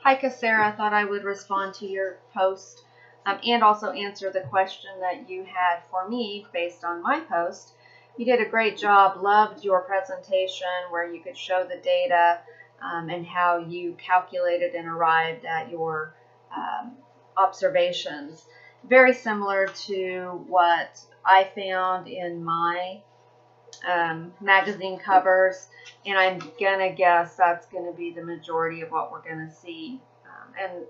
Hi, Sarah. I thought I would respond to your post and also answer the question that you had for me based on my post. You did a great job. Loved your presentation where you could show the data and how you calculated and arrived at your observations. Very similar to what I found in my magazine covers, and I'm gonna guess that's gonna be the majority of what we're gonna see, and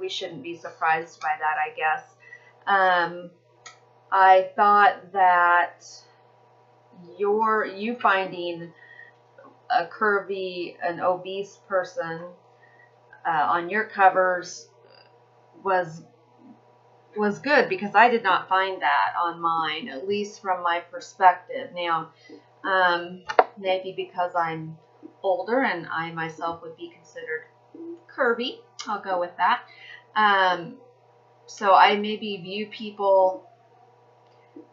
we shouldn't be surprised by that, I guess. I thought that you finding a curvy, an obese person on your covers was good, because I did not find that on mine, at least from my perspective. Now, maybe because I'm older and I myself would be considered curvy, I'll go with that. So I maybe view people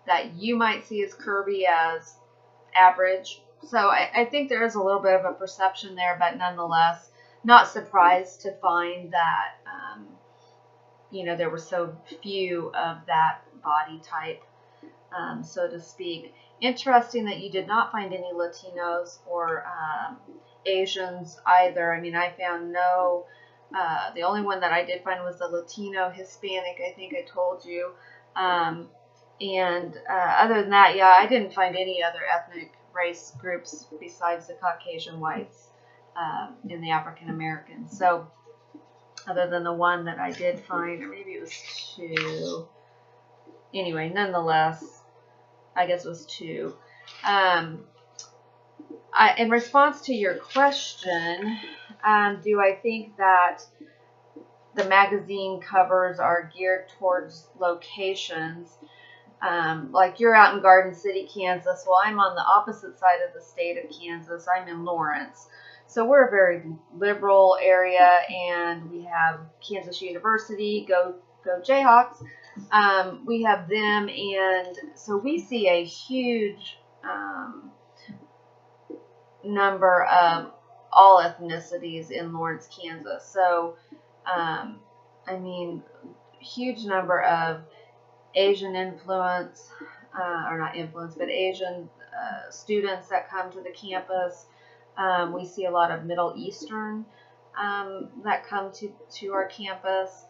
that you might see as curvy as average. So I think there is a little bit of a perception there, but nonetheless, not surprised to find that there were so few of that body type, so to speak. Interesting that you did not find any Latinos or Asians either. I mean, I found no, the only one that I did find was the Latino Hispanic, I think I told you. And other than that, yeah, I didn't find any other ethnic race groups besides the Caucasian whites and the African Americans. So, other than the one that I did find, or maybe it was two. Anyway, nonetheless, I guess it was two. In response to your question, do I think that the magazine covers are geared towards locations? Like you're out in Garden City, Kansas. Well, I'm on the opposite side of the state of Kansas. I'm in Lawrence. So we're a very liberal area, and we have Kansas University, go Jayhawks. We have them, and so we see a huge number of all ethnicities in Lawrence, Kansas. So, I mean, huge number of Asian influence, or not influence, but Asian students that come to the campus. We see a lot of Middle Eastern that come to our campus,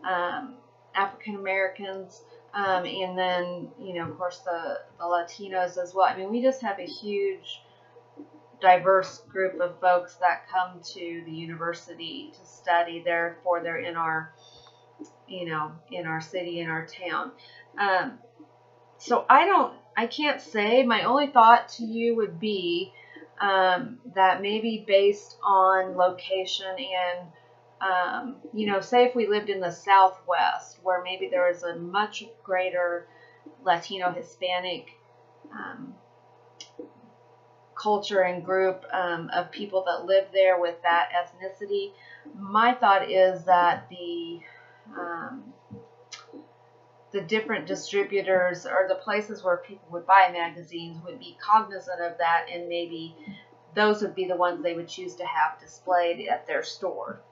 African Americans, and then, of course, the Latinos as well. I mean, we just have a huge, diverse group of folks that come to the university to study. Therefore, they're in our, in our city, in our town. So I can't say. My only thought to you would be that maybe based on location and, say if we lived in the Southwest, where maybe there is a much greater Latino, Hispanic culture and group of people that live there with that ethnicity, my thought is that the different distributors or the places where people would buy magazines would be cognizant of that, and maybe those would be the ones they would choose to have displayed at their store,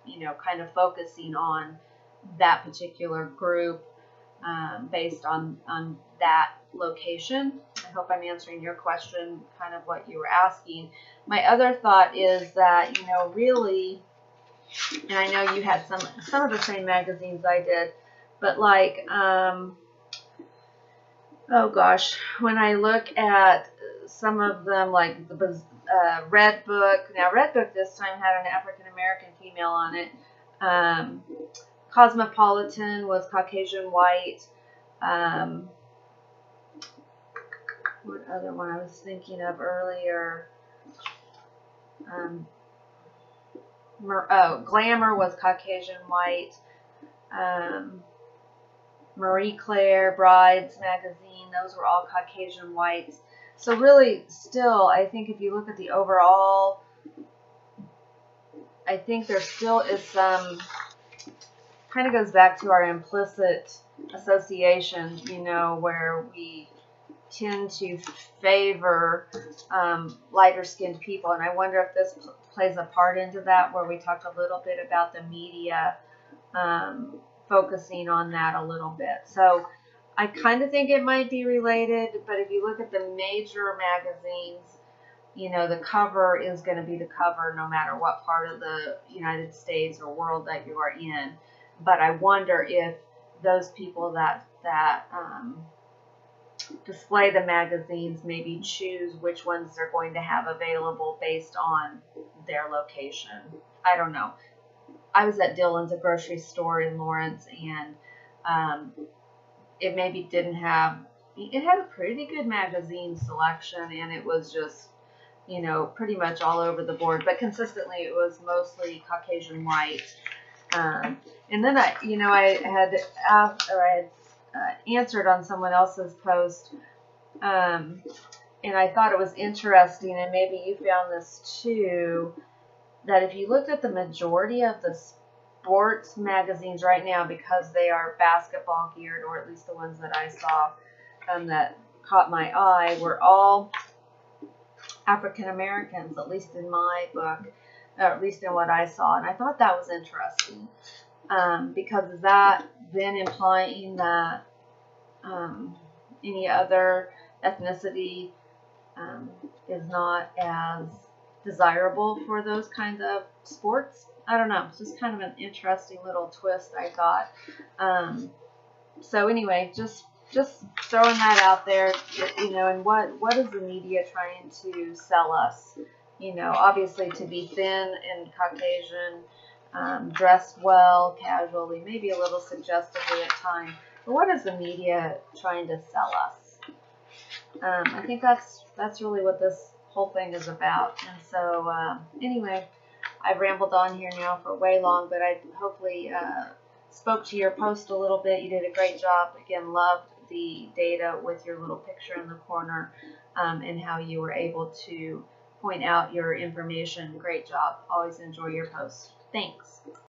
kind of focusing on that particular group based on that location. I hope I'm answering your question, kind of what you were asking. My other thought is that, really, and I know you had some of the same magazines I did, but like, oh gosh, when I look at some of them, like the Red Book. Now, Red Book this time had an African American female on it. Cosmopolitan was Caucasian white. What other one I was thinking of earlier? Glamour was Caucasian white. Marie Claire, Brides magazine, those were all Caucasian whites. So really, still, I think if you look at the overall, I think there still is some, kind of goes back to our implicit association, where we tend to favor lighter skinned people. And I wonder if this plays a part into that, where we talked a little bit about the media focusing on that a little bit. So I kind of think it might be related, but if you look at the major magazines, you know, the cover is going to be the cover no matter what part of the United States or world that you are in. But I wonder if those people that display the magazines maybe choose which ones they're going to have available based on their location. I don't know. I was at Dillon's, a grocery store in Lawrence, and it maybe didn't have, it had a pretty good magazine selection, and it was just, you know, pretty much all over the board, but consistently it was mostly Caucasian white. And then I had asked, or I had answered on someone else's post, and I thought it was interesting, and maybe you found this too, that if you looked at the majority of the sports magazines right now, because they are basketball geared, or at least the ones that I saw that caught my eye, were all African Americans, at least in my book, at least in what I saw. And I thought that was interesting, because is that then implying that any other ethnicity is not as desirable for those kinds of sports? I don't know. It's just kind of an interesting little twist, I thought. So anyway, just throwing that out there, you know, and what is the media trying to sell us? You know, obviously to be thin and Caucasian, dressed well, casually, maybe a little suggestively at times. But what is the media trying to sell us? I think that's really what this whole thing is about. And so anyway, I've rambled on here now for way long, but I hopefully spoke to your post a little bit. You did a great job. Again, loved the data with your little picture in the corner, and how you were able to point out your information. Great job. Always enjoy your posts. Thanks.